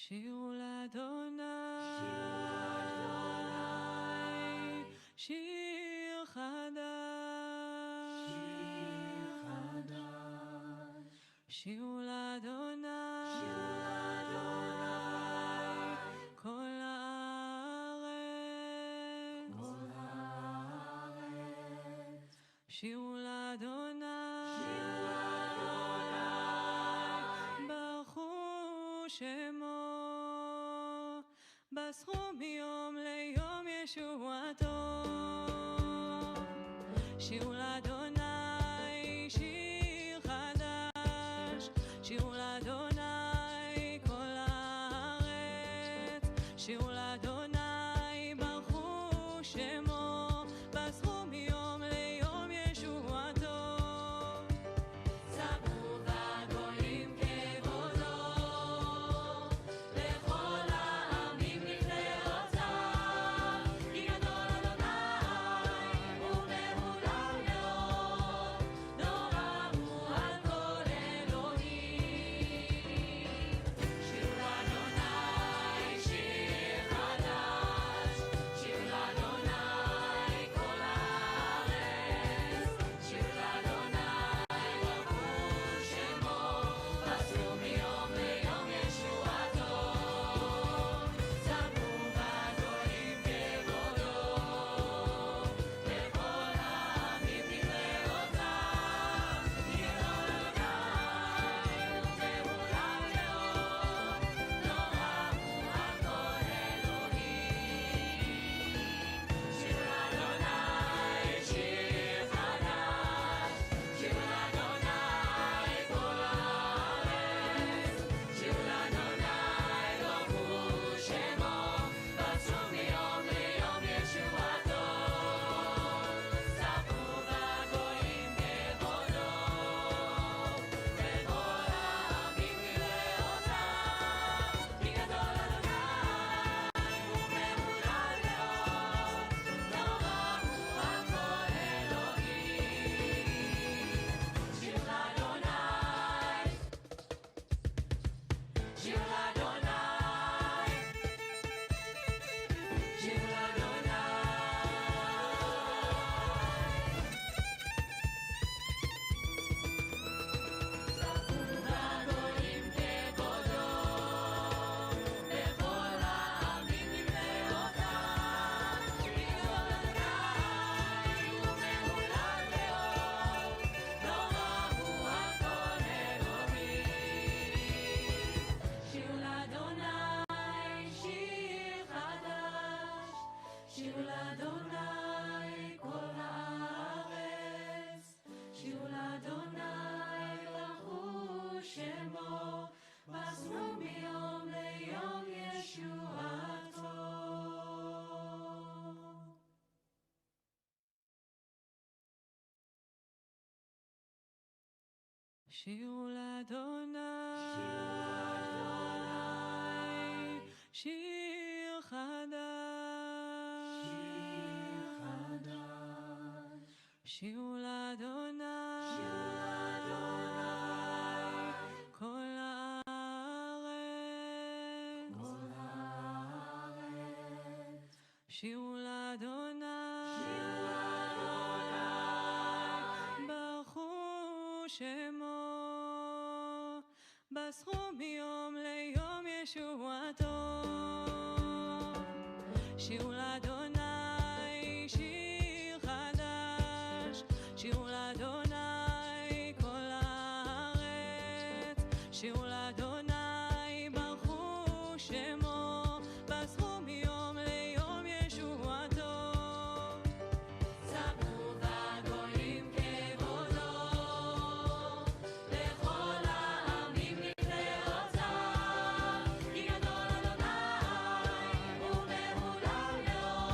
שירו לאדוני, שיר חדש, שירו לאדוני, כל הארץ, שירו לאדוני, ברכו שמו, בסכו מיום ליום ישועתו. שירו לאדוני שיר חדש, שירו לאדוני כל הארץ, שירו לאדוני ברכו שמו, בסכו מיום ליום ישועתו. ספרו בגויים כבודו, לכל העמים נפלאותיו, כי גדול אדוני ומהולל מאוד, נורא הוא על כל אלוהים. שירו לאדוני שיר חדש, שירו לאדוני כל הארץ, שירו לאדוני ברכו שמו, בסכו מיום ליום ישועתו. ספרו בגויים כבודו, לכל העמים נפלאותיו, כי גדול אדוני ומהולל מאוד, נורא הוא על כל אלוהים. שירו לאדוני שיר חדש, שירו לאדוני כל הארץ, שירו לאדוני ברכו שמו, בסכו מיום ליום ישועתו. ספרו בגויים כבודו, לכל העמים נפלאותיו, כי גדול אדוני ומהולל מאוד, נורא הוא על כל אלוהים. שירו לאדוני, שירו לאדוני, שירו לאדוני. ספרו בגויים כבודו, לכל העמים נפלאותיו, כי גדול אדוני ומהולל מאוד, נורא הוא על כל אלוהים. שירו לאדוני שיר חדש, שירו לאדוני כל הארץ, שירו לאדוני ברכו שמו, בסכו מיום ליום ישועתו. שירו לאדוני, שיר חדש, שירו לאדוני, כל הארץ, שירו לאדוני, ברכו שמו, בסכו מיום ליום ישועתו. שירו לאדוני שיר חדש, שירו לאדוני כל הארץ, שירו לאדוני ברכו שמו, בסכו מיום ליום ישועתו. ספרו בגויים כבודו, לכל העמים נפלאותיו, כי גדול אדוני ומהולל מאוד,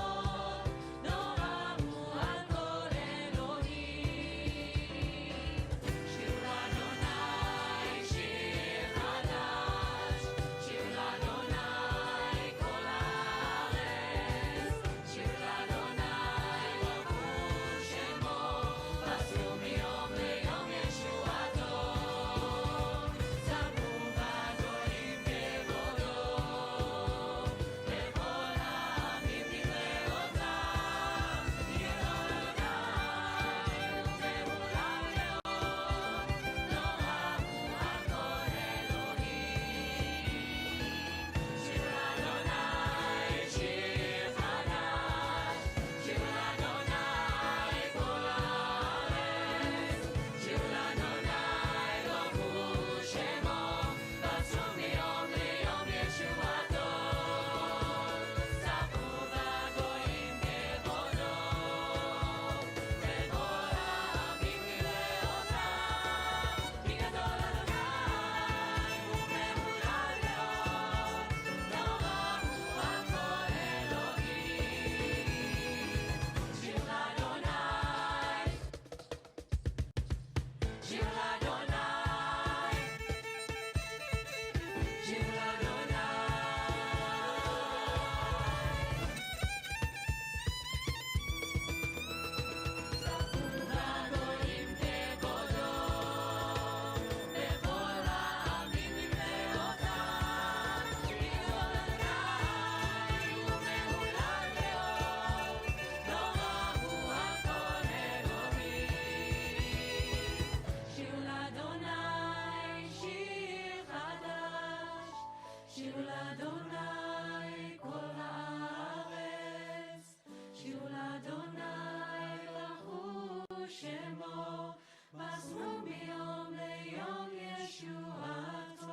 Adonai baruch shemo, מסרו מיום ליום ישועתו.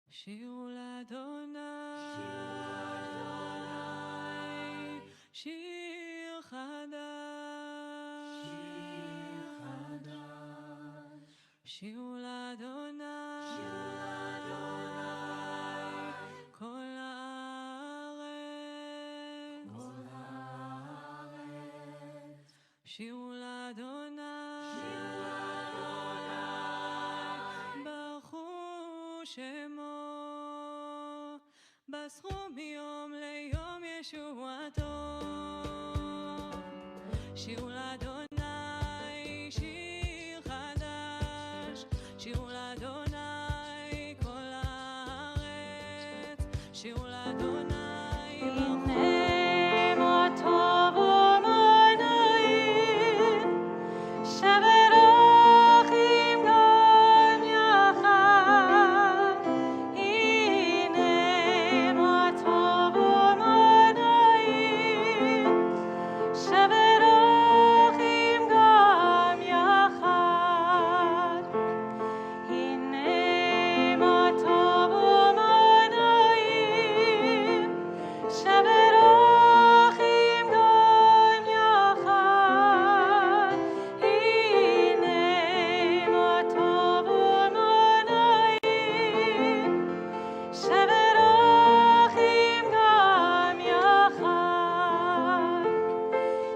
שירו לאדוני, שיר חדש, שירו לאדוני, כל הארץ, שירו לאדוני, ברכו שמו, בסכו מיום ליום ישועתו. שירו לאדוני שיר חדש, שירו לאדוני כל הארץ, שירו לאדוני הנה מה טוב ומנעים, שברכים גם יחד. הנה מה טוב ומנעים, שברכים גם יחד. הנה מה טוב ומנעים, שברכים גם יחד. הנה מה טוב ומנעים, שברכים גם יחד. הנה מה טוב ומנעים, שברכים גם יחד.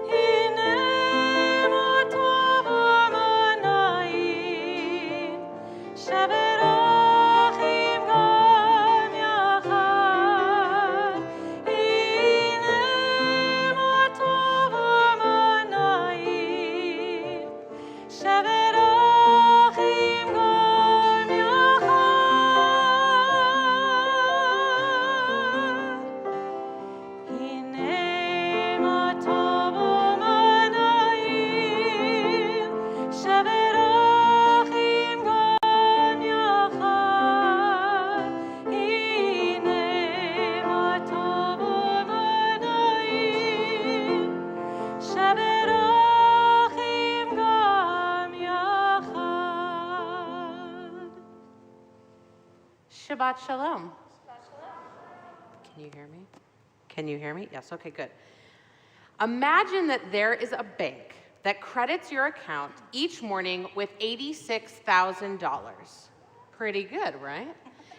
הנה מה טוב ומנעים, שברכים גם יחד. הנה מה טוב ומנעים, שברכים גם יחד. הנה מה טוב ומנעים, שברכים גם יחד. Shabbat Shalom. Can you hear me? Can you hear me? Yes, okay, good. Imagine that there is a bank that credits your account each morning with $86,000. Pretty good, right?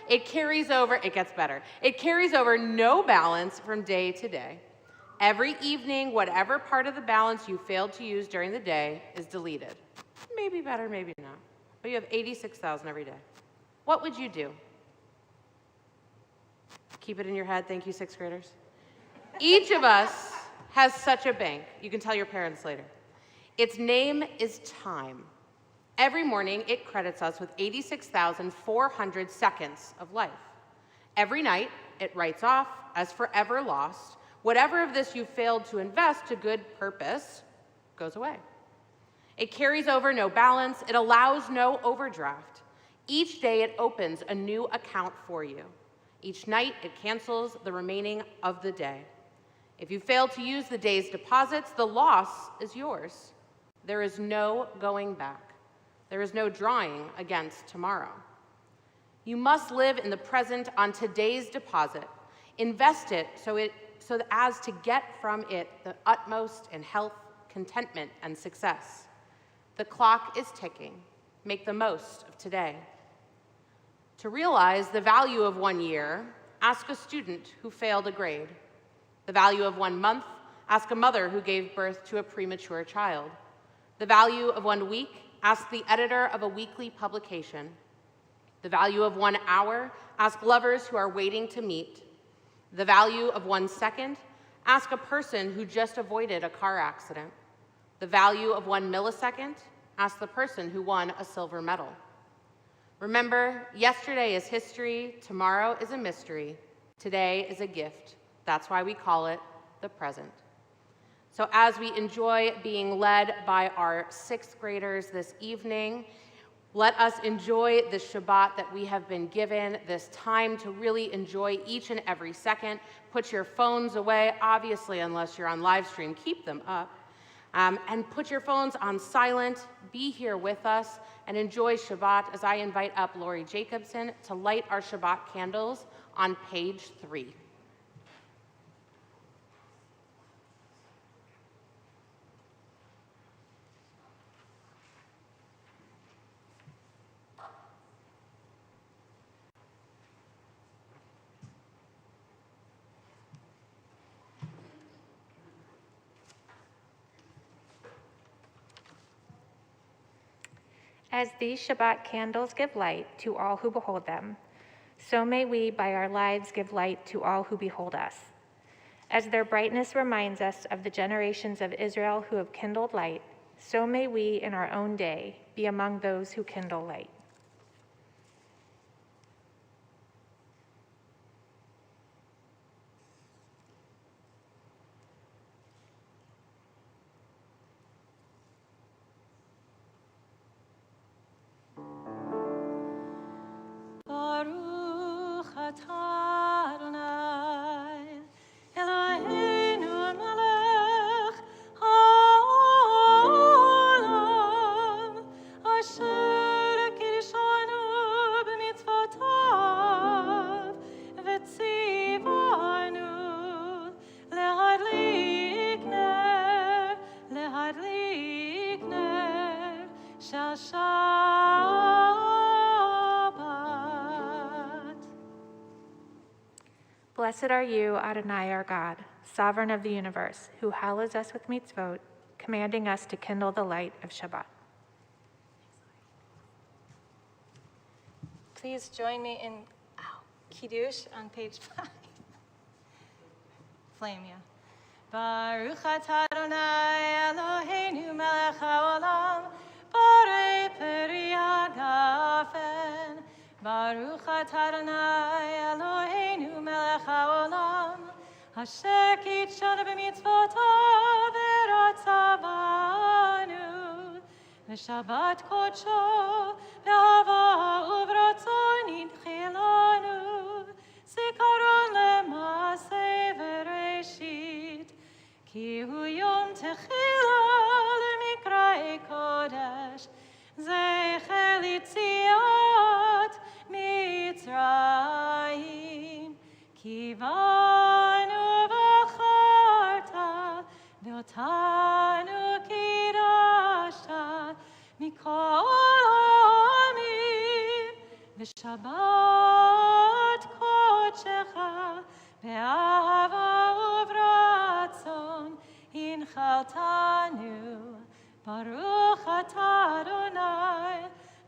It carries over, it gets better. It carries over no balance from day to day. Every evening, whatever part of the balance you failed to use during the day is deleted. Maybe better, maybe not. But you have $86,000 every day. What would you do? Keep it in your head. Thank you, sixth graders. Each of us has such a bank. You can tell your parents later. Its name is time. Every morning, it credits us with 86,400 seconds of life. Every night, it writes off as forever lost. Whatever of this you failed to invest to good purpose goes away. It carries over no balance. It allows no overdraft. Each day, it opens a new account for you. Each night, it cancels the remaining of the day. If you fail to use the day's deposits, the loss is yours. There is no going back. There is no drawing against tomorrow. You must live in the present on today's deposit. Invest it so as to get from it the utmost in health, contentment, and success. The clock is ticking. Make the most of today. To realize the value of 1 year, ask a student who failed a grade. The value of 1 month, ask a mother who gave birth to a premature child. The value of 1 week, ask the editor of a weekly publication. The value of 1 hour, ask lovers who are waiting to meet. The value of 1 second, ask a person who just avoided a car accident. The value of 1 millisecond, ask the person who won a silver medal. Remember, yesterday is history, tomorrow is a mystery, today is a gift. That's why we call it the present. So as we enjoy being led by our sixth graders this evening, Let us enjoy this Shabbat that we have been given, this time to really enjoy each and every second. Put your phones away, obviously, unless you're on live stream, keep them up. And put your phones on silent, be here with us, and enjoy Shabbat as I invite up Lori Jacobson to light our Shabbat candles on page 3. As these Shabbat candles give light to all who behold them, so may we by our lives give light to all who behold us. As their brightness reminds us of the generations of Israel who have kindled light, so may we in our own day be among those who kindle light. Baruch atah Adonai, Eloheinu melech haolam, asher kirshanu b'mitzvotav, v'tzivanu lehadlik ner shel Shabbat. Blessed are you, Adonai our God, sovereign of the universe, who hallows us with mitzvot, commanding us to kindle the light of Shabbat. Please join me in Kiddush on page 5. Flame, yeah. Baruch atah Adonai Eloheinu melech haolam, borei peri hagafen. Baruch atah Adonai Eloheinu melech haolam, asher kitshanu b'mitzvotav v'ratza banu, v'shabbat kodsho v'ahava uvratzon yidchilanu, zikaron le'maseh v'reshit, ki hu yom techila l'mikra'ei kodesh, zecher litziat Mitzrayim, ki banu v'charta v'otanu kidashta mikol ha'amim, v'shabbat kodshecha be'ahava uvratzon inchaltanu. Baruch atah Adonai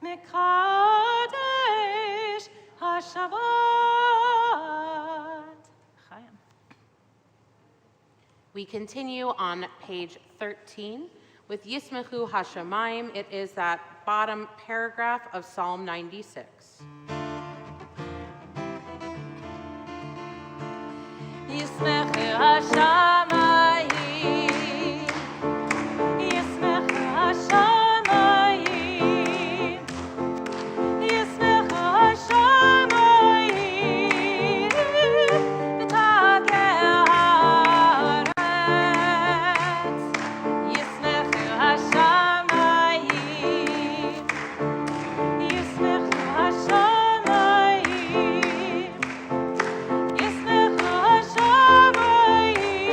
mekadesh haShabbat. Chaim. We continue on page 13 with Yismechu Hashamayim. It is that bottom paragraph of Psalm 96. Yismechu hashamayim, Yismechu hashamayim, Yismechu hashamayim, v'tageh haaretz. Yismechu hashamayim, Yismechu hashamayim, Yismechu hashamayim.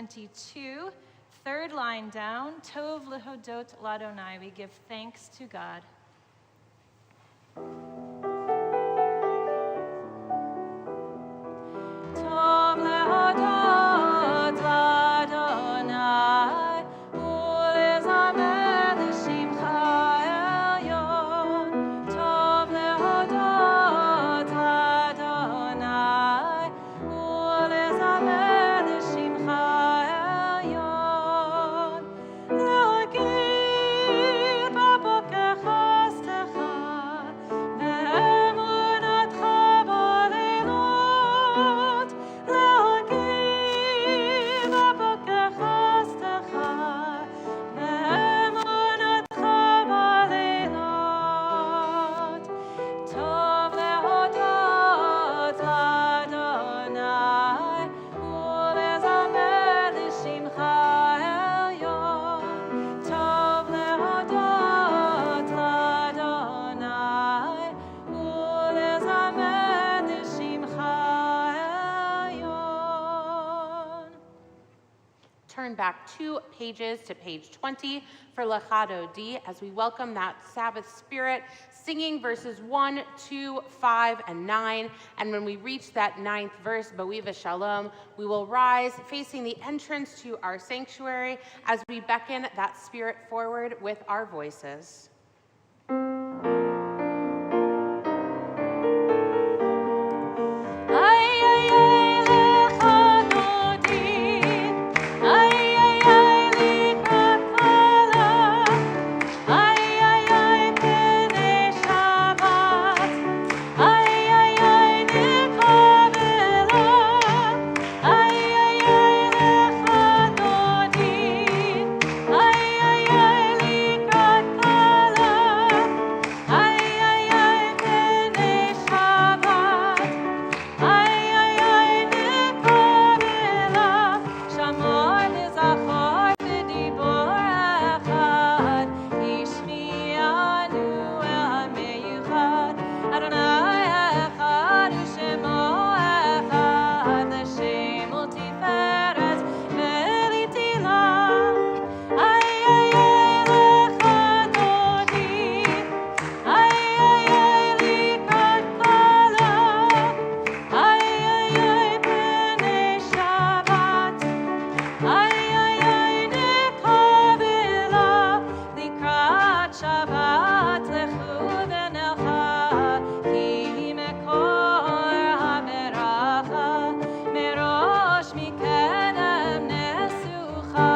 22, third line down, Tov lehodot ladonai, we give thanks to God. Tov lehodot ladonai, ulezamer l'shimcha elyon. Tov lehodot ladonai, ulezamer l'shimcha elyon. להגיד בבוקר חסדך, ואמונתך בלילות. להגיד בבוקר חסדך, ואמונתך בלילות. טוב להודות לאדוני, ולזמר לשמך העליון. טוב להודות לאדוני, ולזמר לשמך העליון. Turn back 2 pages to page 20 for Lechado D as we welcome that Sabbath spirit, singing verses 1, 2, 5, and 9. And when we reach that 9th verse, Boiva Shalom, we will rise facing the entrance to our sanctuary as we beckon that spirit forward with our voices. Ay, ay, ay, Lechado Di. Ay, ay, ay, Likakala. Ay, ay, ay, Pnei Shabbat. Ay, ay, ay, Nikabela. Ay, ay, ay, Lechado Di. Ay, ay, ay, Likakala. Ay, ay, ay, Pnei Shabbat. Ay, ay, ay, Nikabela. Shamor v'zachor v'dibor echad. Ishmi'anu el ha'meyuchad. Adonai echad u'shemo echad. L'shem u'tiferet ve'litila. Ay, ay, ay, Lechado Di. Ay, ay, ay, Likakala. Ay, ay, ay, Pnei Shabbat. Ay, ay, ay, Nikabela. Likrat Shabbat lechu v'nelcha. Ki mekor hameracha. Merosh mikedem nesucha.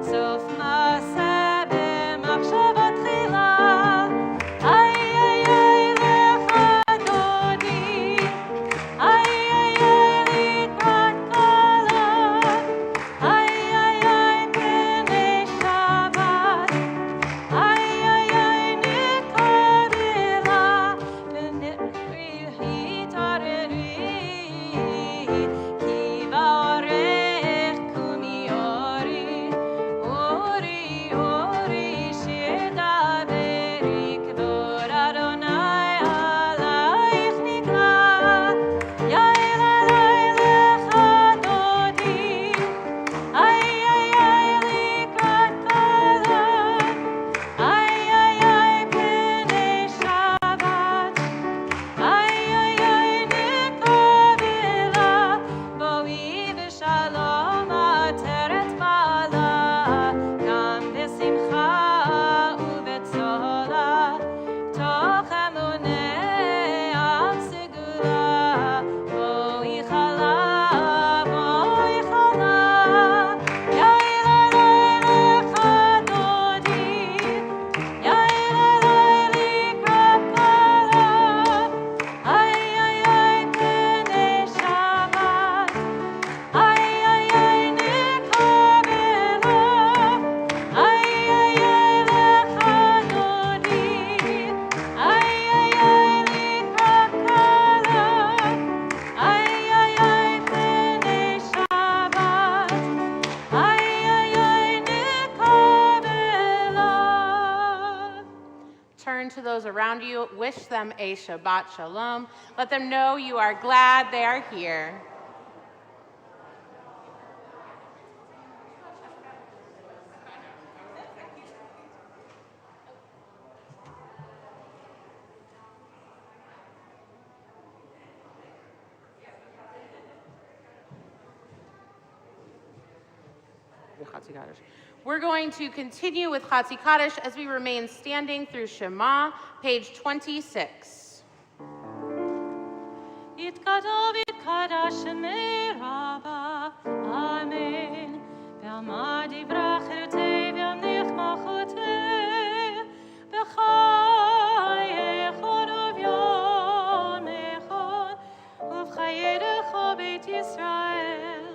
Sof maseh b'machshavat tchila. Ay, ay, ay, Lechado Di. Ay, ay, ay, Likakala. Ay, ay, ay, Pnei Shabbat. Ay, ay, ay, Nikabela. V'nitri tareri. Ki ba'orech kumi ori. Ori, ori, shedaberi. K'vod Adonai alayich nigla. Yael alay Lechado Di. Ay, ay, ay, Likakala. Ay, ay, ay, Pnei Shabbat. Ay, ay, ay, Nikabela. Boiva Shalom ateret bala. Gam b'simcha u'betzola. Toch emunei am segula. Boichala, boichala. Yael alay Lechado Di. Yael alay Likakala. Ay, ay, ay, Pnei Shabbat. Ay, ay, ay, Nikabela. Ay, ay, ay, Lechado Di. Ay, ay, ay, Likakala. Ay, ay, ay, Pnei Shabbat. Ay, ay, ay, Nikabela. Turn to those around you, wish them a Shabbat Shalom. Let them know you are glad they are here. the Chatzi Kaddish. We're going to continue with Chatzi Kaddish as we remain standing through Shema, page 26. Yitkadol v'yitkadash Shemei Rabbah, Amen. Ve'amad yivrach cherutei ve'amnich malchutei, v'chayechon uv'yomechon, uv'chayerecho Beit Yisrael.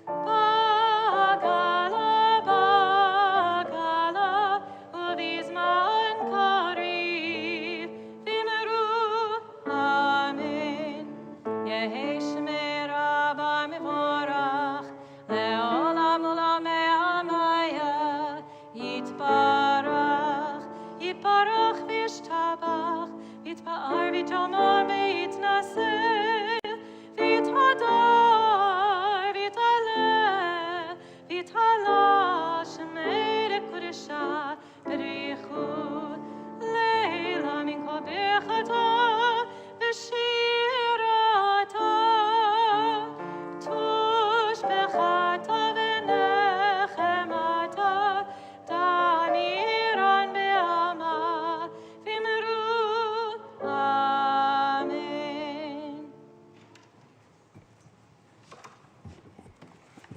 Bagala, bagala, uv'izman kariv, v'imru, Amen. Yehi Shemei Rabbah mevorach, le'olam olam me'amaya, yitbarach, yitbarach v'yishtabach, yitpa'ar v'yitomer v'yitnaseh, v'yithadar, v'yithaleh, v'yithalah, Shemei rekodesha, b'richut, leila min kol bechata, v'shirata, tush bechata v'nechemata, damiran be'ama, v'imru, Amen.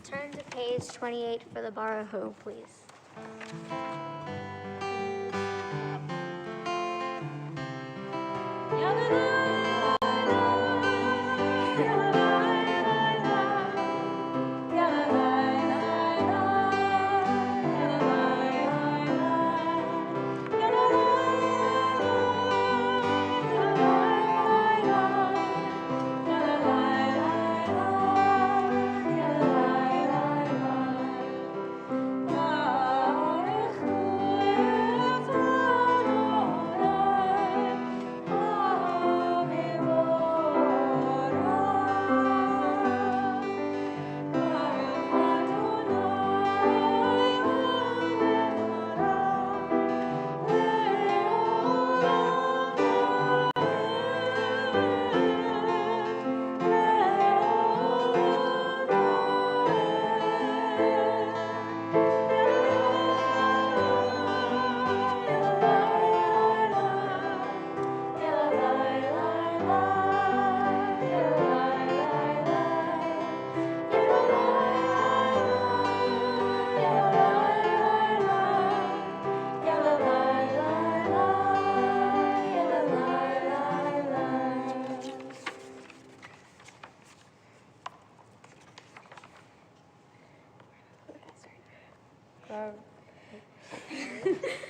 Turn to page 28 for the Baruch, please.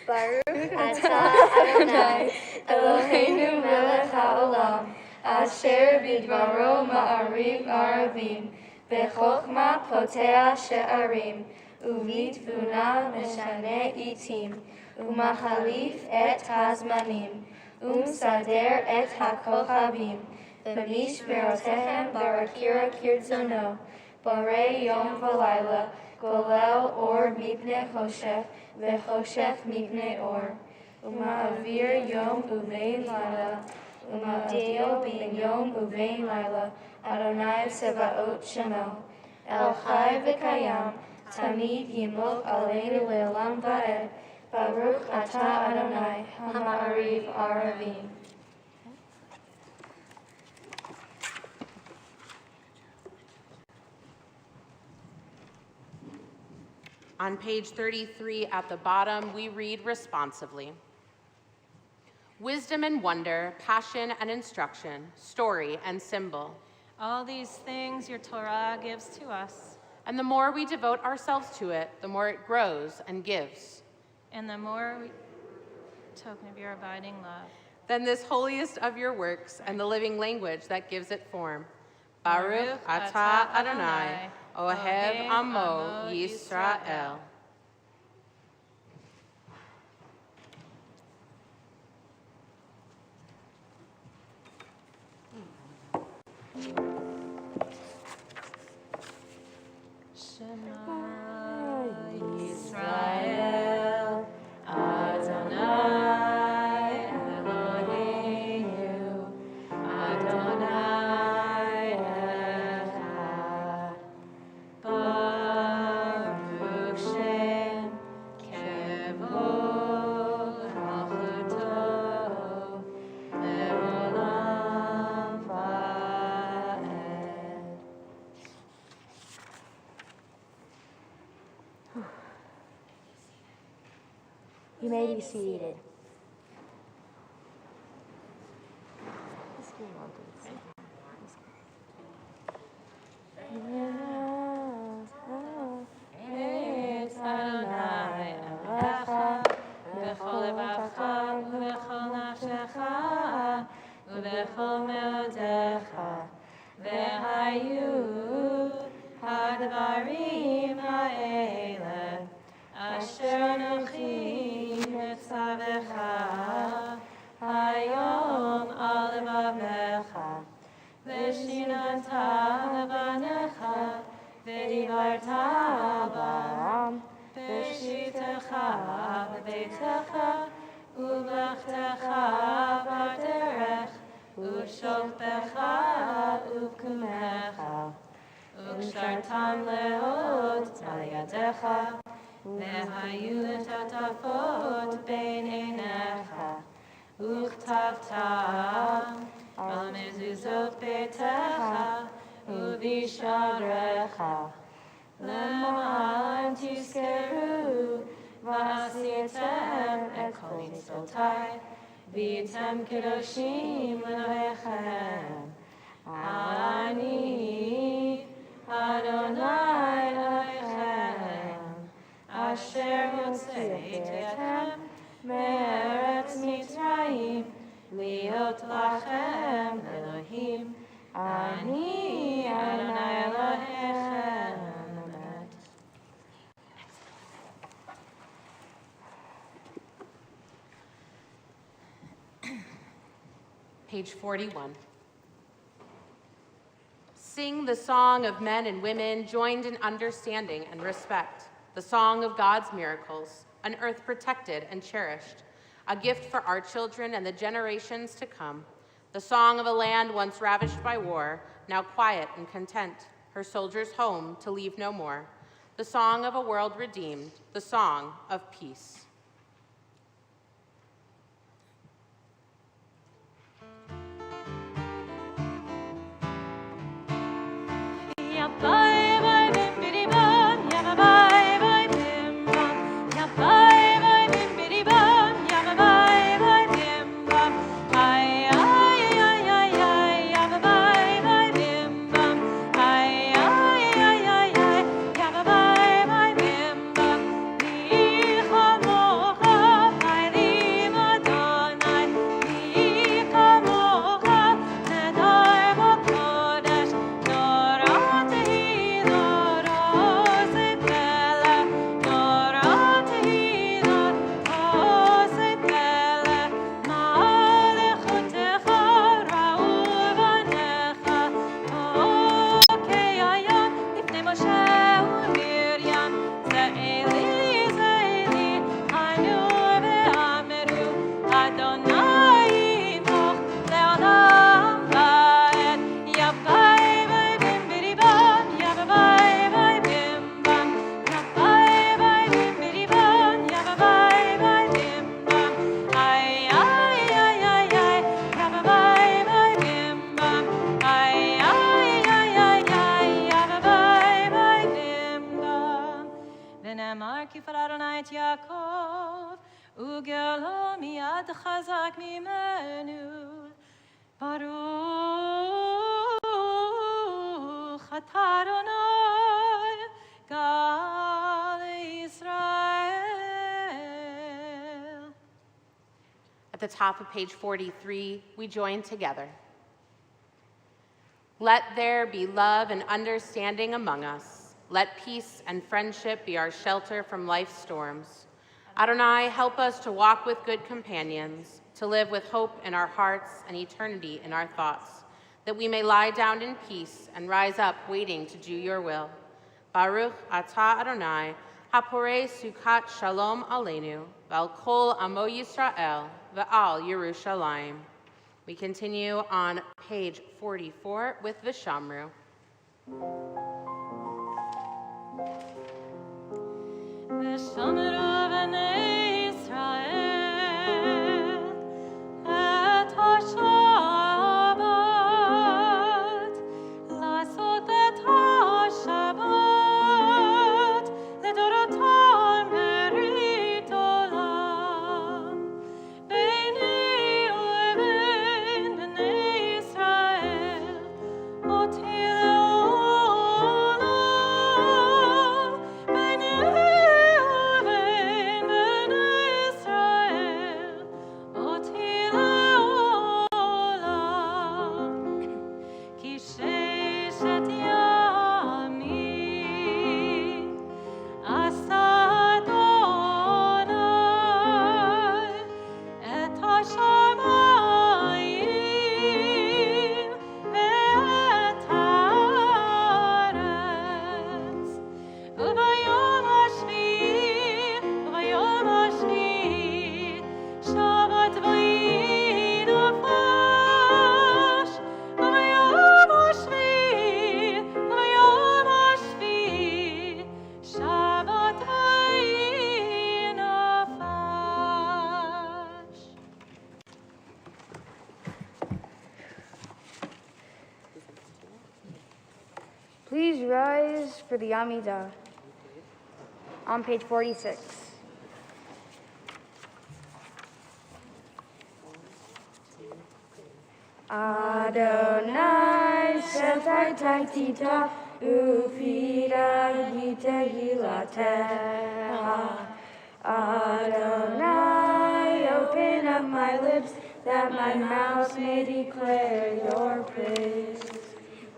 Baruch atah Adonai Eloheinu melech haolam asher bidvaro ma'ariv aravim v'chokhma poteach she'arim u'vitvuna meshane itim u'machalif et hazmanim u'msader et hakochavim v'mishmerotehem barakira kirtzono borei yom v'layla golel or mipnei choshech v'choshech mipnei or uma'avir yom uvein laila uma'adil bin yom uvein laila Adonai Tzevaot Shemo El Chai v'Kayam Tamid Yimlok Aleinu Le'olam Va'ed Baruch Atah Adonai Hama'ariv Aravim. On page 33 at the bottom, we read responsively. Wisdom and wonder, passion and instruction, story and symbol. All these things your Torah gives to us, And the more we devote ourselves to it, the more it grows and gives. and the more token of your abiding love. Then this holiest of your works and the living language that gives it form. Baruch atah Adonai, Ohev Amo Yisrael. Shema Yisrael, Adonai Eloheinu, Adonai Echad. Baruch You may be seated. It's Adonai Elohecha, b'chol levacha ובכל נפשך ובכל מאודיך, והיו הדברים האלה אשר אנוכי מצווך היום על לבבך, ושיננת לבניך ודיברת בם בשיטתך בביתך ובלכתך בדרך ובשוכבך ובקומך, וקשרתם לאות על ידך, והיו לטפטפות בין עיניך, וכתבתם על מזוזות ביתך ובשעריך, למען תזכרו ועשיתם את כל מצוותיי, והייתם קדושים לאלוהיכם. אני אדוני אלוהיכם, אשר הוצאתכם מארץ מצרים, להיות לכם אלוהים. אני אדוני אלוהיכם. אמת. Page 41. Sing the song of men and women joined in understanding and respect, the song of God's miracles, an earth protected and cherished, a gift for our children and the generations to come, the song of a land once ravished by war, now quiet and content, her soldiers home to leave no more, the song of a world redeemed, the song of peace. ונאמר כפר אדוני את יעקב, וגאלו מיד חזק ממנו. ברוך אתה אדוני, גאל ישראל. At the top of page 43, we join together. Let there be love and understanding among us. Let peace and friendship be our shelter from life's storms. Adonai, help us to walk with good companions, to live with hope in our hearts and eternity in our thoughts, that we may lie down in peace and rise up waiting to do your will. Baruch atah Adonai, haporei sukat shalom aleinu, v'al kol amo Yisrael, v'al Yerushalayim. We continue on page 44 with Vishamru. ושמרו בני ישראל את השבת, לעשות את השבת לדורותם ברית עולם. for the Amidah. On page 46. Adonai Shepherd Tita Ufida Yita Yilateha. Adonai, open up my lips that my mouth may declare your praise.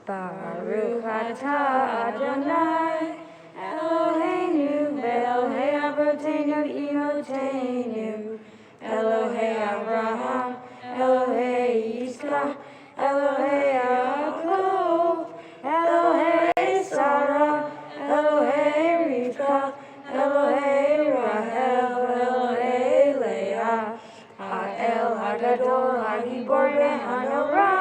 Baruch atah Adonai, Eloheinu, Elohei Avotenu, Imotenu, Elohei Abraham, Elohei Yitzchak, Elohei Yaakov, Elohei Sarah, Elohei Rivka, Elohei Rahel, Elohei Leah, Ha'el Hagadol, Hagibor Ve'hanora,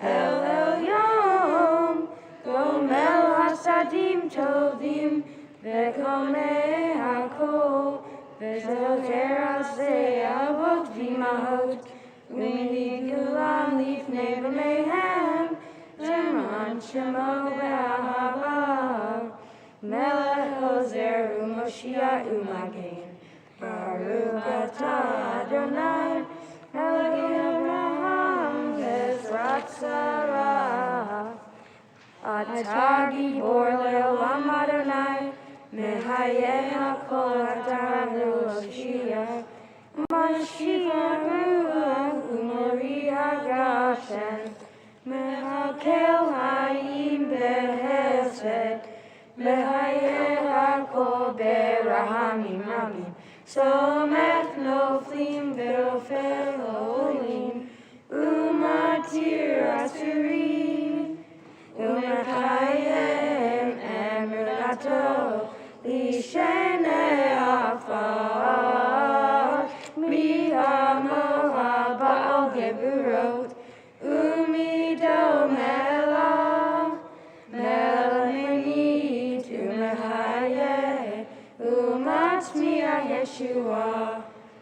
El Elyon, Gomel Hasadim Tovim, Ve'komei Hakol, Ve'zoter Aseh Avot V'imahot, U'midikulam Lifnei B'meihem, Zeman Shemo Be'ahava, Melech Ozer U'Moshiach U'Magen, Baruch atah Adonai, Elohei Abraham Bezrat Sarah. Atah Gibor Le'olam Adonai, Mehayeh HaKol Atah Eloshia, Mashiach Ruach U'Mori HaGashem, Mehakel Hayim Behesed, Mehayeh HaKol Berahamim Rabim, Somech Noflim Ve'ofer Olim, Umatir Asurim, Umechayem Emirato, Lishenei Afar, Mihamo Haba'al Geburot, Umido Melah, Melamimit, Umechayeh, Umatzmiah Yeshua,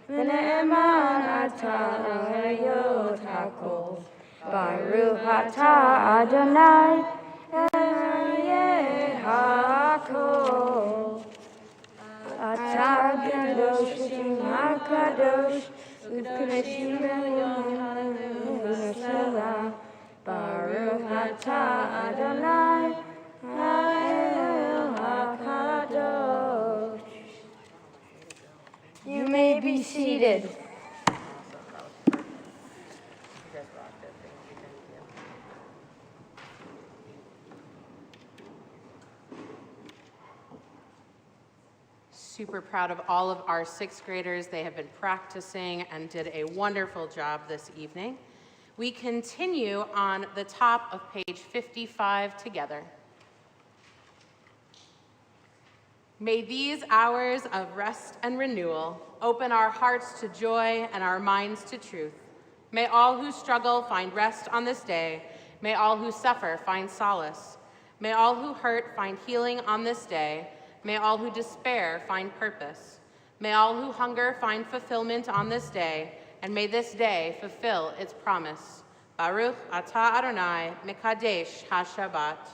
V'ne'eman atah Elohayot HaKol, Baruch atah Adonai, Elohei HaKol. Atah Kadosh Shem HaKadosh, U'Kadeshim Ha'Elohim, Baruch atah Adonai, Ha'el HaKadosh. You may be seated. Super proud of all of our sixth graders. They have been practicing and did a wonderful job this evening. We continue on the top of page 55 together. May these hours of rest and renewal open our hearts to joy and our minds to truth. May all who struggle find rest on this day. May all who suffer find solace. May all who hurt find healing on this day. May all who despair find purpose. May all who hunger find fulfillment on this day, and may this day fulfill its promise. Baruch atah Adonai mekadesh ha-Shabbat.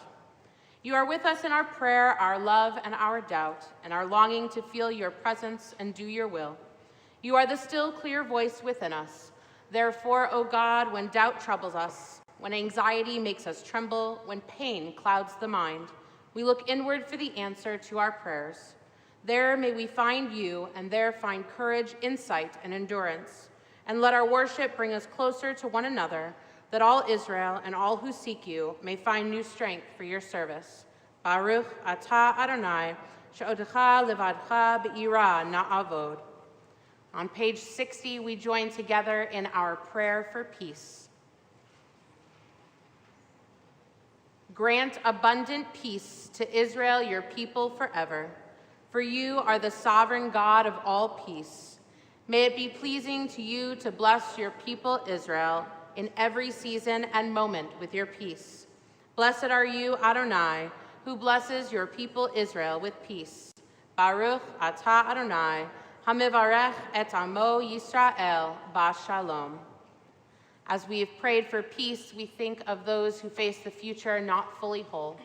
You are with us in our prayer, our love, and our doubt, and our longing to feel your presence and do your will. You are the still clear voice within us. Therefore, O God, when doubt troubles us, when anxiety makes us tremble, when pain clouds the mind, we look inward for the answer to our prayers. There may we find you, and there find courage, insight, and endurance. And let our worship bring us closer to one another, that all Israel and all who seek you may find new strength for your service. Baruch atah Adonai, she'odcha levadcha be'ira na'avod. On page 60, we join together in our prayer for peace. Grant abundant peace to Israel, your people forever. For you are the sovereign God of all peace. May it be pleasing to you to bless your people Israel in every season and moment with your peace. Blessed are you, Adonai, who blesses your people Israel with peace. Baruch atah Adonai, hamivarech et amo Yisrael b'shalom. As we have prayed for peace, we think of those who face the future not fully whole,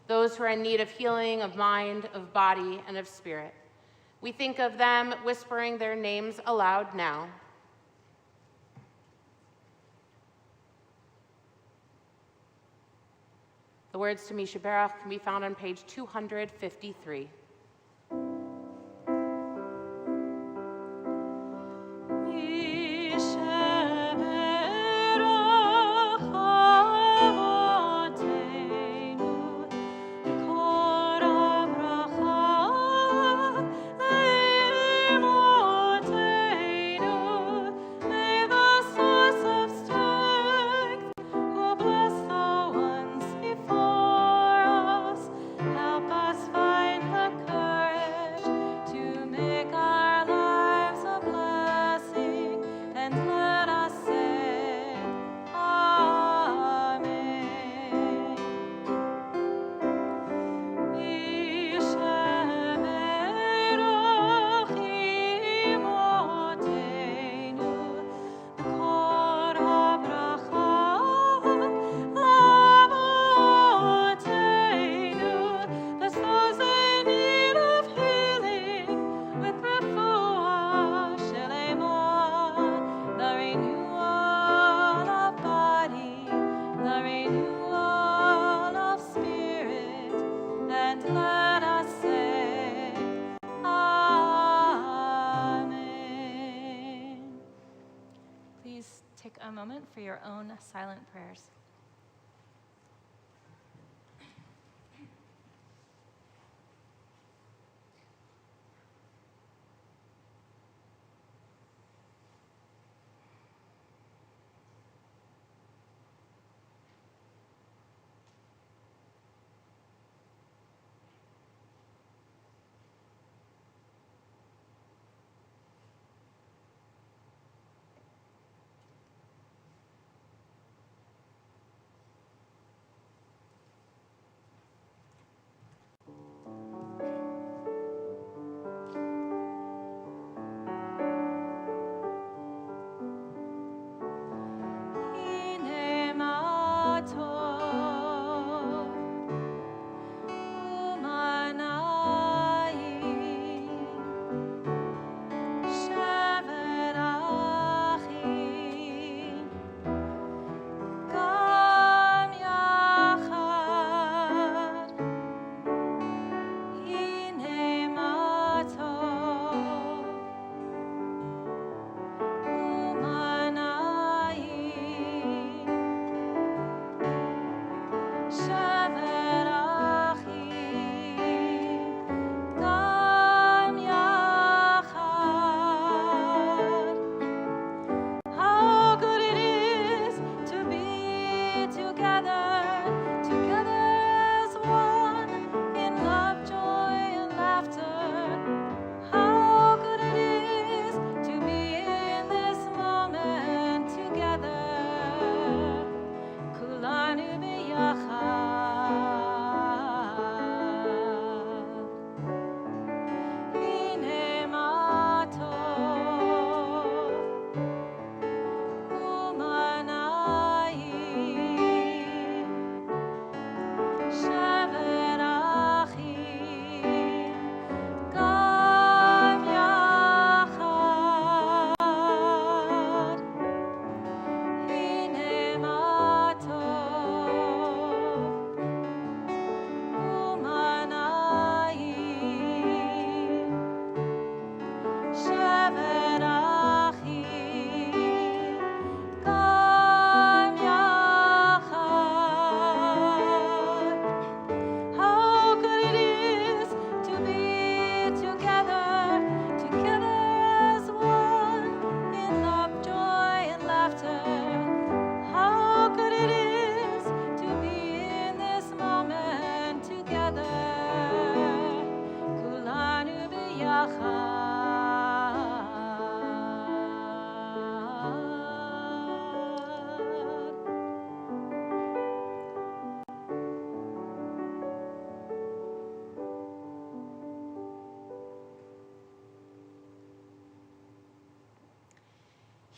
those who are in need of healing of mind, of body, and of spirit. We think of them whispering their names aloud now. The words to Misha Barach can be found on page 253. Take a moment for your own silent prayers.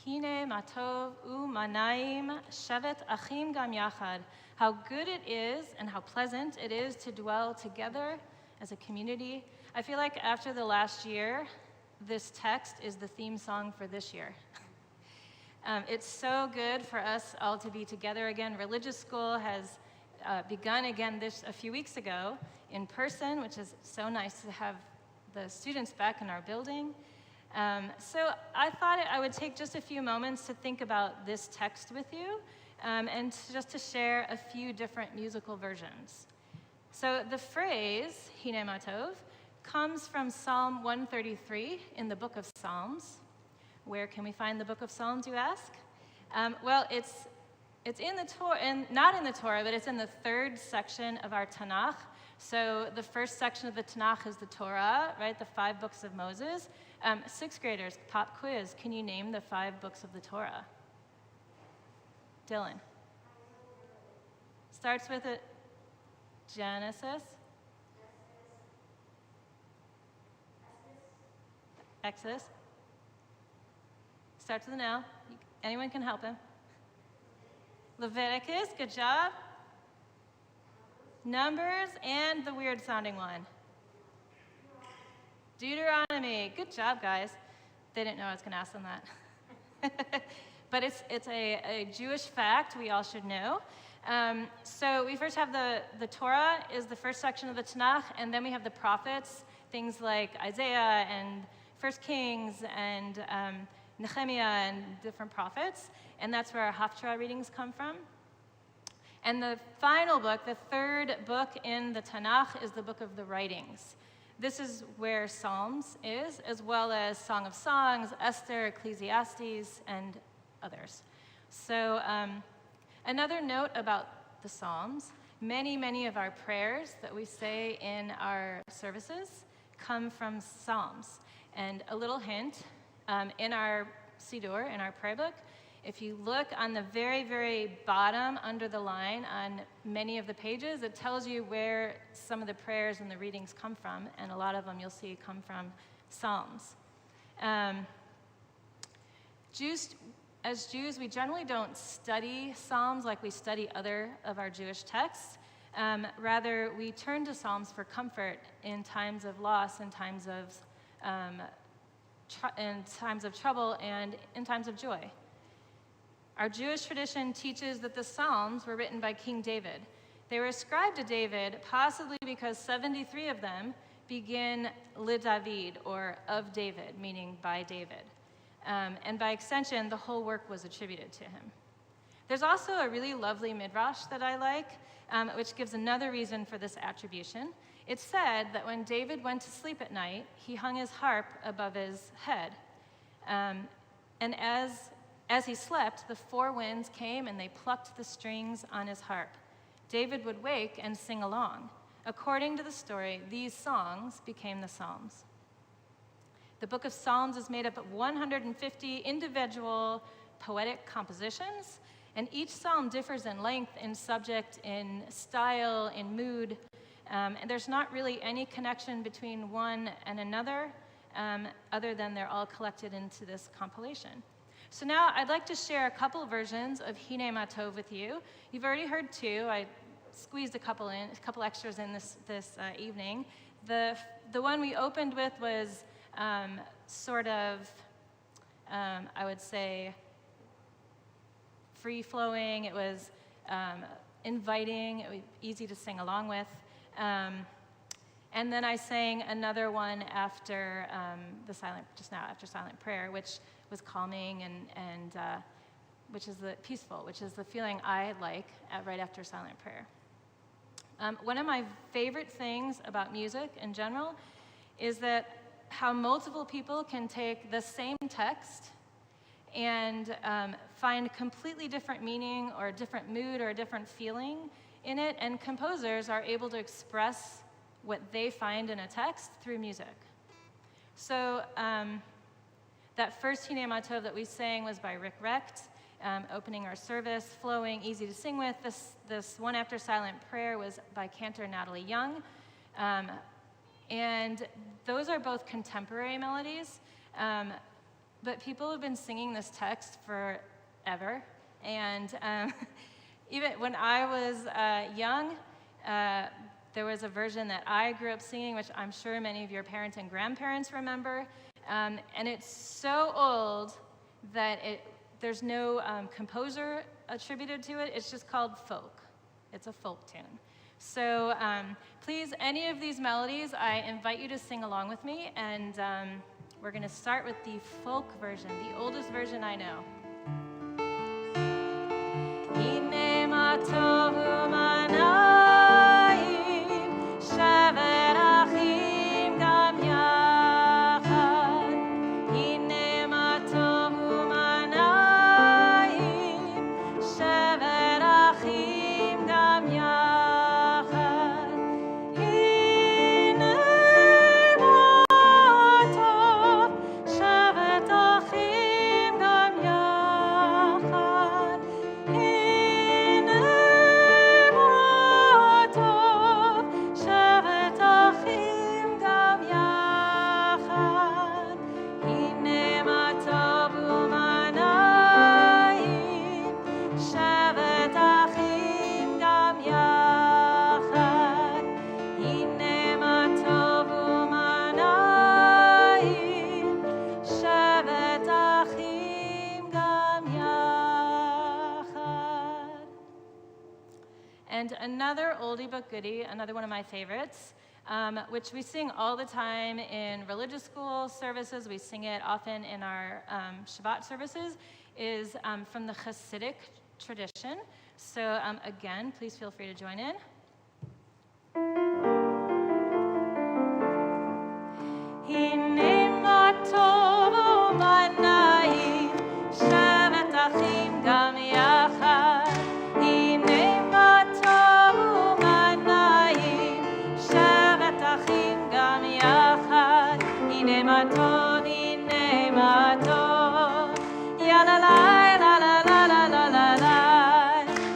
Hine matov umanaim shevet achim gam yachad. How good it is and how pleasant it is to dwell together as a community. I feel like after the last year, this text is the theme song for this year. It's so good for us all to be together again. Religious school has begun again a few weeks ago in person, which is so nice to have the students back in our building. So I thought I would take just a few moments to think about this text with you and just to share a few different musical versions. So the phrase, Hine matov, comes from Psalm 133 in the book of Psalms. Where can we find the book of Psalms, you ask? Well, it's in the Torah, and not in the Torah, but it's in the third section of our Tanakh. So the first section of the Tanakh is the Torah, right? The 5 books of Moses. 6th graders, pop quiz. Can you name the 5 books of the Torah? Dylan. Starts with a Genesis. Exodus. Starts with an L. Anyone can help him. Leviticus, good job. Numbers, and the weird sounding one. Deuteronomy, good job, guys. They didn't know I was going to ask them that. But it's a Jewish fact we all should know. So we first have the Torah is the first section of the Tanakh, and then we have the prophets, things like Isaiah and 1 Kings and Nehemiah and different prophets, and that's where our Haftarah readings come from. And the final book, the third book in the Tanakh, is the book of the writings. This is where Psalms is, as well as Song of Songs, Esther, Ecclesiastes, and others. So another note about the Psalms, many of our prayers that we say in our services come from Psalms. And a little hint, in our Siddur, in our prayer book, if you look on the very, very bottom under the line on many of the pages, it tells you where some of the prayers and the readings come from, and a lot of them you'll see come from Psalms. As Jews, we generally don't study Psalms like we study other of our Jewish texts. Rather, we turn to Psalms for comfort in times of loss, in times of trouble, and in times of joy. Our Jewish tradition teaches that the Psalms were written by King David. They were ascribed to David, possibly because 73 of them begin Le David, or of David, meaning by David. And by extension, the whole work was attributed to him. There's also a really lovely midrash that I like, which gives another reason for this attribution. It's said that when David went to sleep at night, he hung his harp above his head. And as he slept, the 4 winds came and they plucked the strings on his harp. David would wake and sing along. According to the story, these songs became the Psalms. The book of Psalms is made up of 150 individual poetic compositions, and each psalm differs in length, in subject, in style, in mood, and there's not really any connection between one and another, other than they're all collected into this compilation. So now I'd like to share a couple of versions of Hine Matov with you. You've already heard 2. I squeezed a couple extras in this evening. The one we opened with was sort of, I would say, free-flowing. It was inviting. It was easy to sing along with. And then I sang another one after after silent prayer, which was calming and which is the peaceful, which is the feeling I like right after silent prayer. One of my favorite things about music in general is that how multiple people can take the same text and find completely different meaning or a different mood or a different feeling in it, and composers are able to express what they find in a text through music. So that first Hine Matov that we sang was by Rick Recht, opening our service, flowing, easy to sing with. This one after silent prayer was by cantor Natalie Young. And those are both contemporary melodies. but people have been singing this text forever. And even when I was young, there was a version that I grew up singing, which I'm sure many of your parents and grandparents remember. And it's so old that there's no composer attributed to it. It's just called folk. It's a folk tune. So please, any of these melodies, I invite you to sing along with me. And we're going to start with the folk version, the oldest version I know. Hine ma tovu manayim, shevet achim gam yachad. Hine ma tovu manayim, shevet achim gam yachad. Hine ma tov, shevet achim gam yachad. Hine ma tov, shevet achim gam yachad. Hine ma tovu manayim, shevet achim gam yachad. Hine ma tovu manayim, shevet achim gam yachad. And another oldie but goodie, another one of my favorites, which we sing all the time in religious school services, we sing it often in our Shabbat services, is from the Hasidic tradition. So again, please feel free to join in. Hine ma tovu manayim, shevet achim gam yachad. Hine ma tovu manayim, shevet achim gam yachad. Hine ma tov, hine ma tov, ya la la la la la la la la la.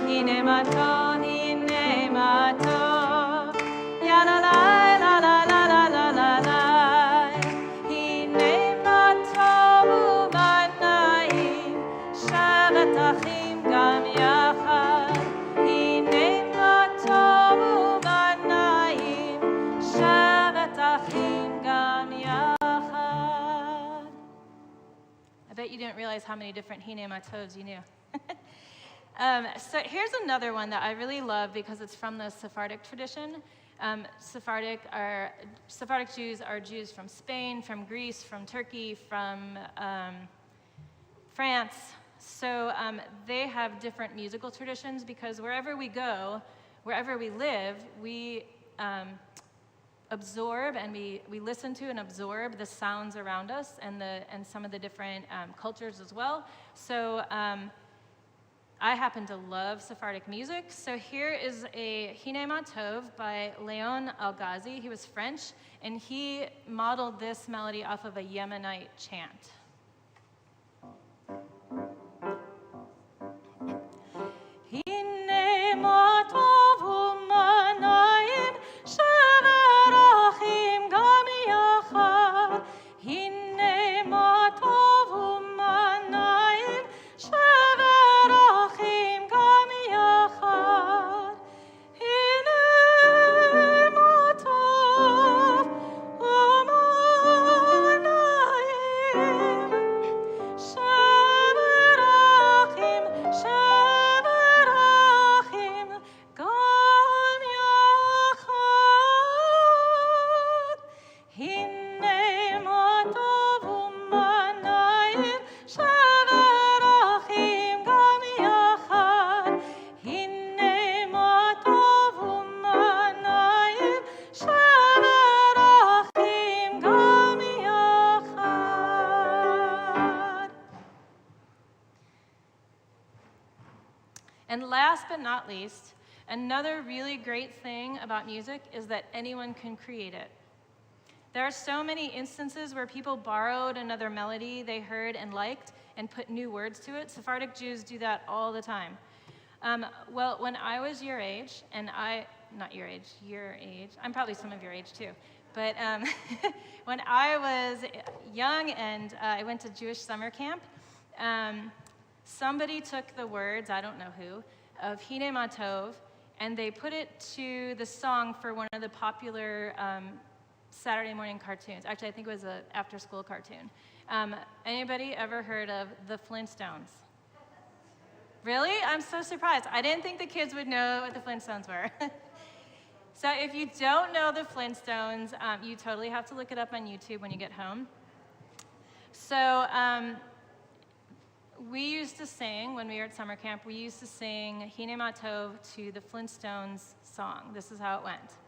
Hine ma tov, hine ma tov, ya la la la la la la la la la. Hine ma tovu manayim, shevet achim gam yachad. Hine ma tovu manayim, shevet achim gam yachad. I bet you didn't realize how many different Hine ma tovs you knew. So here's another one that I really love because it's from the Sephardic tradition. Sephardic Jews are Jews from Spain, from Greece, from Turkey, from France. So they have different musical traditions because wherever we go, wherever we live, we absorb and we listen to and absorb the sounds around us and some of the different cultures as well. So I happen to love Sephardic music. So here is a Hine ma tov by Leon Algazi. He was French, and he modeled this melody off of a Yemenite chant. Hine ma tovu manayim, shevet achim gam yachad. Hine ma tovu manayim, shevet achim gam yachad. Hine ma tov manayim, shevet achim gam yachad. Hine ma tovu manayim, shevet achim gam yachad. Hine ma tovu manayim, shevet achim gam yachad. And last but not least, another really great thing about music is that anyone can create it. There are so many instances where people borrowed another melody they heard and liked and put new words to it. Sephardic Jews do that all the time. Well, when I was your age, and not your age, I'm probably some of your age too. But when I was young and I went to Jewish summer camp, somebody took the words, I don't know who, of Hine Ma Tov, and they put it to the song for one of the popular Saturday morning cartoons. Actually, I think it was an after-school cartoon. Anybody ever heard of the Flintstones? Really? I'm so surprised. I didn't think the kids would know what the Flintstones were. So if you don't know the Flintstones, you totally have to look it up on YouTube when you get home. So we used to sing, when we were at summer camp, we used to sing Hine Ma Tov to the Flintstones song. This is how it went.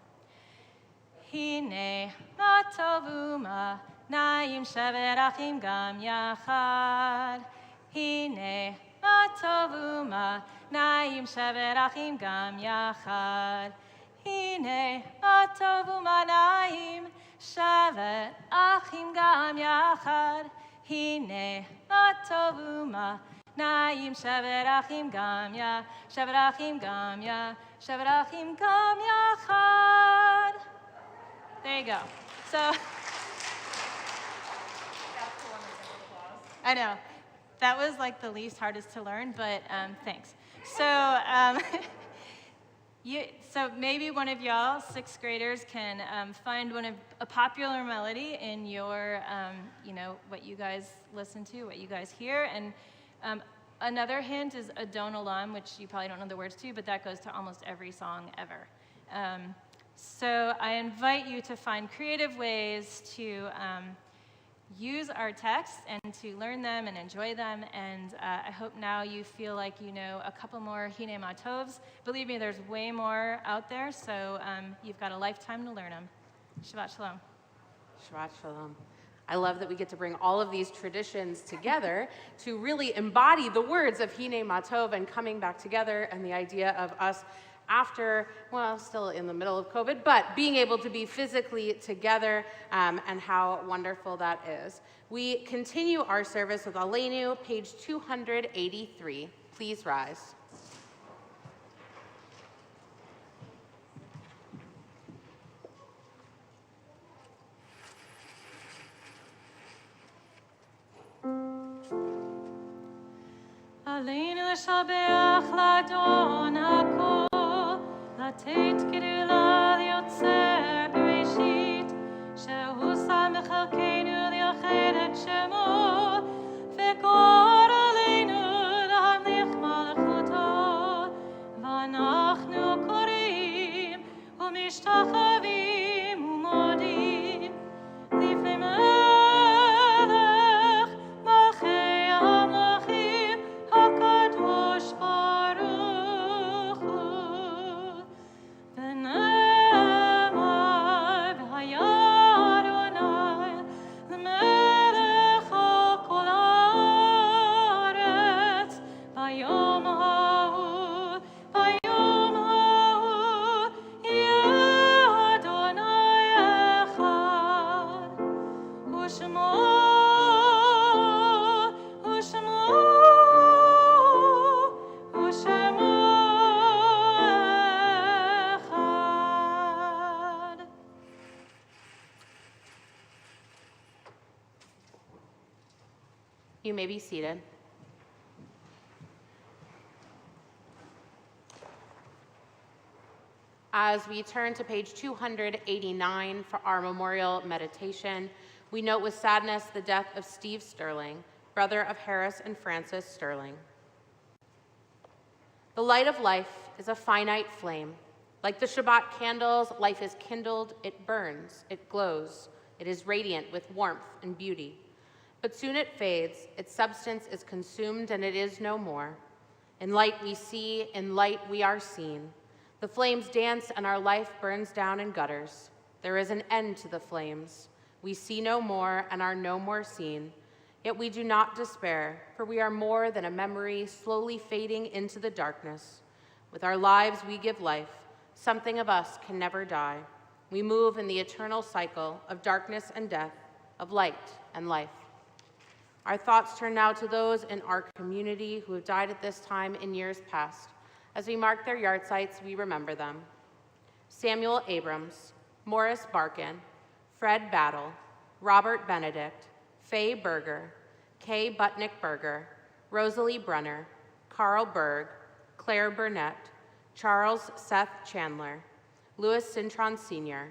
Hine Ma Tov Uma Naim Shevet Achim Gam Yachad. Hine Ma Tov Uma Naim Shevet Achim Gam Yachad. Hine Ma Tov Uma Naim Shevet Achim Gam Yachad. Hine Ma Tov Uma Naim Shevet Achim Gam Ya Shevet Achim Gam Ya Shevet Achim Gam Yachad. There you go. So I know that was like the least hardest to learn, but thanks. So so maybe one of y'all, sixth graders, can find a popular melody in your, what you guys listen to, what you guys hear. And another hint is Adon Olam, which you probably don't know the words to, but that goes to almost every song ever. So I invite you to find creative ways to use our texts and to learn them and enjoy them. And I hope now you feel like you know a couple more Hine Ma Tovs. Believe me, there's way more out there, so you've got a lifetime to learn them. Shabbat Shalom. Shabbat Shalom. I love that we get to bring all of these traditions together to really embody the words of Hine Ma Tov and coming back together, and the idea of us after, well, still in the middle of COVID, but being able to be physically together, and how wonderful that is. We continue our service with Aleinu, page 283. Please rise. Aleinu l'shabeach l'Adon hakol, לתת גדולה ליוצר בראשית, שהוא שם בחלקנו לייחד את שמו, וגור עלינו להמליך מלכותו, ואנחנו קוראים ומשתחווים ומודים לפני מלך מלכי המלכים הקדוש ברוך הוא. ונאמר והיה אדוני למלך על כל הארץ ביום ההוא, ביום ההוא יהיה אדוני אחד, ושמו אחד. You may be seated. As we turn to page 289 for our memorial meditation, we note with sadness the death of Steve Sterling, brother of Harris and Frances Sterling. The light of life is a finite flame. Like the Shabbat candles, life is kindled, it burns, it glows, it is radiant with warmth and beauty. But soon it fades, its substance is consumed, and it is no more. In light we see, in light we are seen. The flames dance, and our life burns down in gutters. There is an end to the flames. We see no more and are no more seen. Yet we do not despair, for we are more than a memory slowly fading into the darkness. With our lives we give life. Something of us can never die. We move in the eternal cycle of darkness and death, of light and life. Our thoughts turn now to those in our community who have died at this time in years past. As we mark their yard sites, we remember them. Samuel Abrams, Morris Barkin, Fred Battle, Robert Benedict, Faye Berger, Kay Butnick Berger, Rosalie Brunner, Carl Berg, Claire Burnett, Charles Seth Chandler, Louis Cintron Sr.,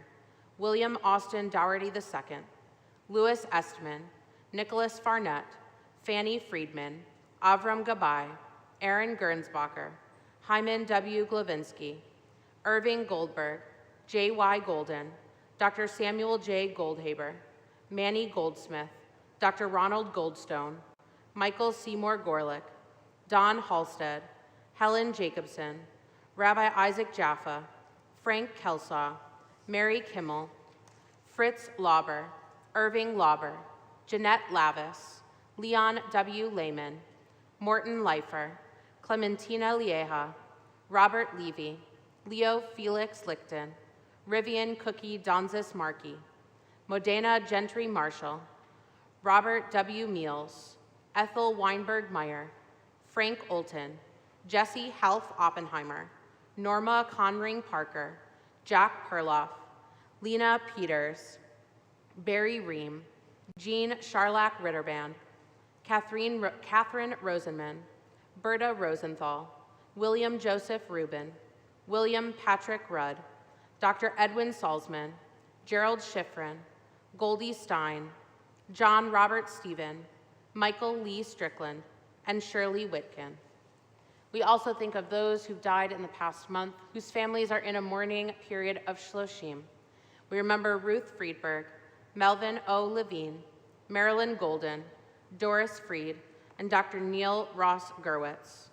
William Austin Dougherty II, Louis Estman, Nicholas Farnett, Fanny Friedman, Avram Gabay, Aaron Gernsbacher, Hyman W. Glavinsky, Irving Goldberg, J.Y. Golden, Dr. Samuel J. Goldhaber, Manny Goldsmith, Dr. Ronald Goldstone, Michael Seymour Gorlick, Don Halstead, Helen Jacobson, Rabbi Isaac Jaffa, Frank Kelsaw, Mary Kimmel, Fritz Lauber, Irving Lauber, Jeanette Lavis, Leon W. Lehman, Morton Leifer, Clementina Lieja, Robert Levy, Leo Felix Lichten, Rivian Cookie Donzis Markey, Modena Gentry Marshall, Robert W. Meals, Ethel Weinberg Meyer, Frank Olton, Jesse Half Oppenheimer, Norma Conring Parker, Jack Perloff, Lena Peters, Barry Ream, Jean Charlac Ritterband, Catherine Rosenman, Berta Rosenthal, William Joseph Rubin, William Patrick Rudd, Dr. Edwin Salzman, Gerald Schifrin, Goldie Stein, John Robert Stephen, Michael Lee Strickland, and Shirley Whitkin. We also think of those who've died in the past month, whose families are in a mourning period of Shloshim. We remember Ruth Friedberg, Melvin O. Levine, Marilyn Golden, Doris Freed, and Dr. Neil Ross Gerwitz.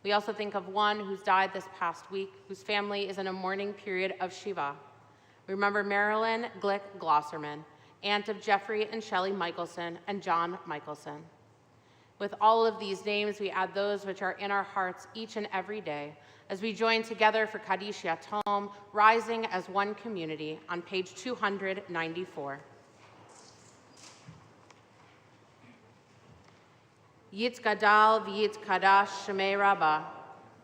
We also think of one who's died this past week, whose family is in a mourning period of Shiva. We remember Marilyn Glick Glosserman, aunt of Jeffrey and Shelley Michelson and John Michelson. With all of these names, we add those which are in our hearts each and every day as we join together for Kaddish Yatom, rising as one community on page 294. Yitzgadal v'yitzkadash shemei Rabbah,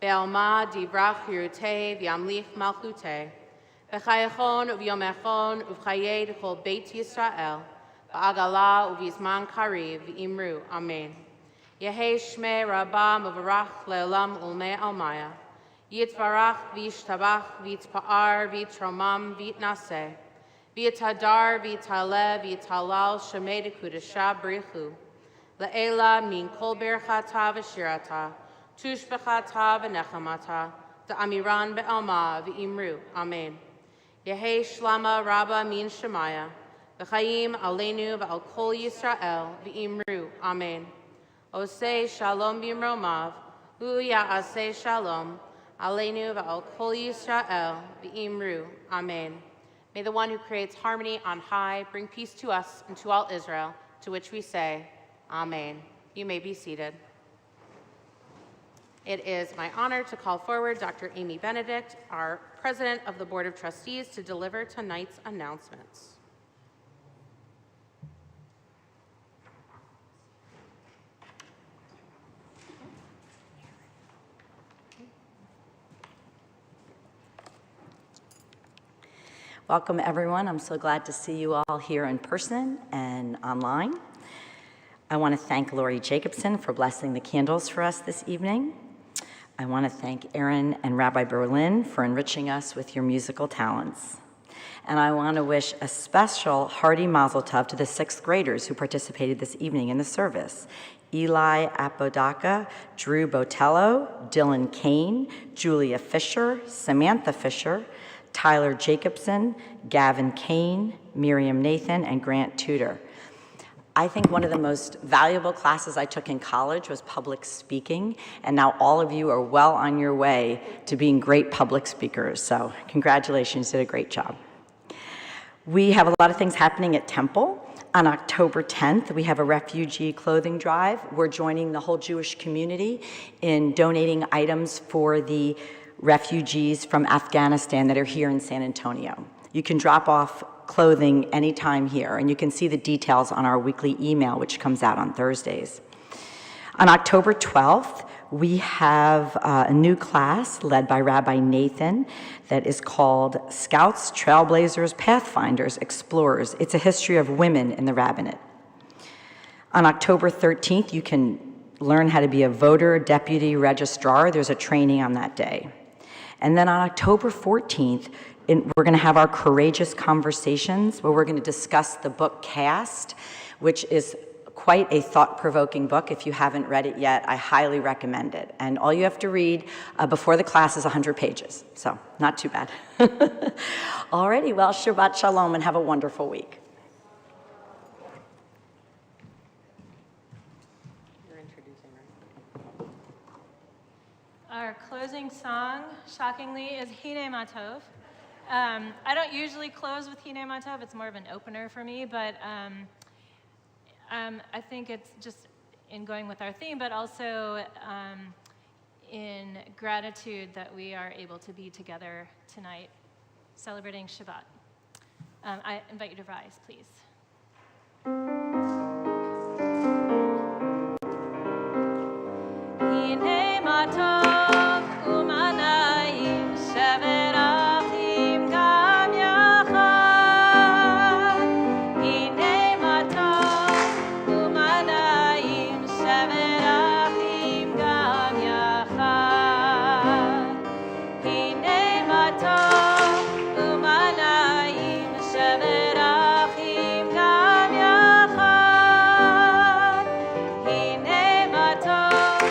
be'alma divrach hirutei v'yamlich malchutei, v'chayachon u'vyomechon u'v'chayei d'chol beit Yisrael, ba'agala u'v'zman kariv v'imru, amen. Yehei shmei Rabbah mevarach le'olam ulmei almaya, yitzvarach v'yishtabach v'yitzpa'ar v'yitromam v'yitnaseh, v'yitadar v'yitaleh v'yitalal shemei d'kudasha b'richu, La'ela min kol berchata v'shirata, tushbechata v'nechamata, da'amiran be'alma v'imru, amen. Yehei shlama rabba min shemaya, v'chayim aleinu v'al kol Yisrael v'imru, amen. Osei shalom b'imromav, hu ya'aseh shalom, aleinu v'al kol Yisrael v'imru, amen. May the one who creates harmony on high bring peace to us and to all Israel, to which we say, amen. You may be seated. It is my honor to call forward Dr. Amy Benedict, our President of the Board of Trustees, to deliver tonight's announcements. Welcome, everyone. I'm so glad to see you all here in person and online. I want to thank Lori Jacobson for blessing the candles for us this evening. I want to thank Aaron and Rabbi Berlin for enriching us with your musical talents. And I want to wish a special hearty mazel tov to the 6th graders who participated this evening in the service. Eli Apodaca, Drew Botello, Dylan Kane, Julia Fisher, Samantha Fisher, Tyler Jacobson, Gavin Kane, Miriam Nathan, and Grant Tudor. I think one of the most valuable classes I took in college was public speaking, and now all of you are well on your way to being great public speakers, so congratulations, you did a great job. We have a lot of things happening at Temple. On October 10th, we have a refugee clothing drive. We're joining the whole Jewish community in donating items for the refugees from Afghanistan that are here in San Antonio. You can drop off clothing anytime here, and you can see the details on our weekly email, which comes out on Thursdays. On October 12th, we have a new class led by Rabbi Nathan that is called Scouts, Trailblazers, Pathfinders, Explorers. It's a history of women in the rabbinate. On October 13th, you can learn how to be a voter, deputy, registrar. There's a training on that day. And then on October 14th, we're going to have our Courageous Conversations, where we're going to discuss the book Caste, which is quite a thought-provoking book. If you haven't read it yet, I highly recommend it. And all you have to read before the class is 100 pages, so not too bad. Alrighty, well, Shabbat Shalom, and have a wonderful week. You're introducing, right? Our closing song, shockingly, is Hine Matov. I don't usually close with Hine Matov. It's more of an opener for me, but I think it's just in going with our theme, but also in gratitude that we are able to be together tonight, celebrating Shabbat. I invite you to rise, please. Hine matov umanayim shevet achim gam yachad. Hine matov umanayim shevet achim gam yachad. Hine matov umanayim shevet achim gam yachad. Hine matov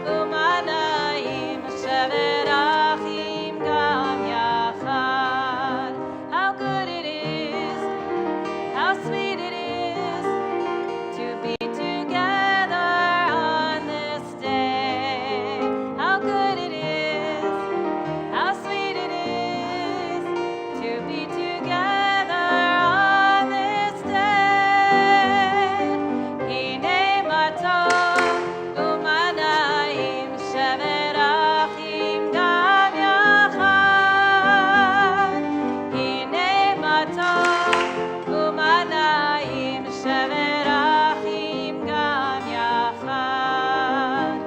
umanayim shevet achim gam yachad. How good it is, how sweet it is to be together on this day. How good it is, how sweet it is to be together on this day. Hine matov umanayim shevet achim gam yachad. Hine matov umanayim shevet achim gam yachad.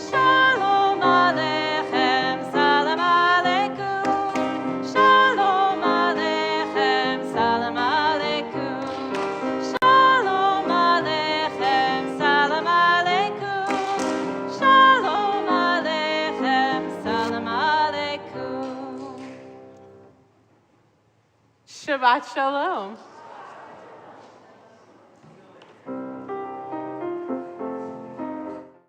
Shalom aleichem, salam aleikum. Shalom aleichem, salam aleikum. Shalom aleichem, salam aleikum. Shalom aleichem, salam aleikum. Shabbat Shalom.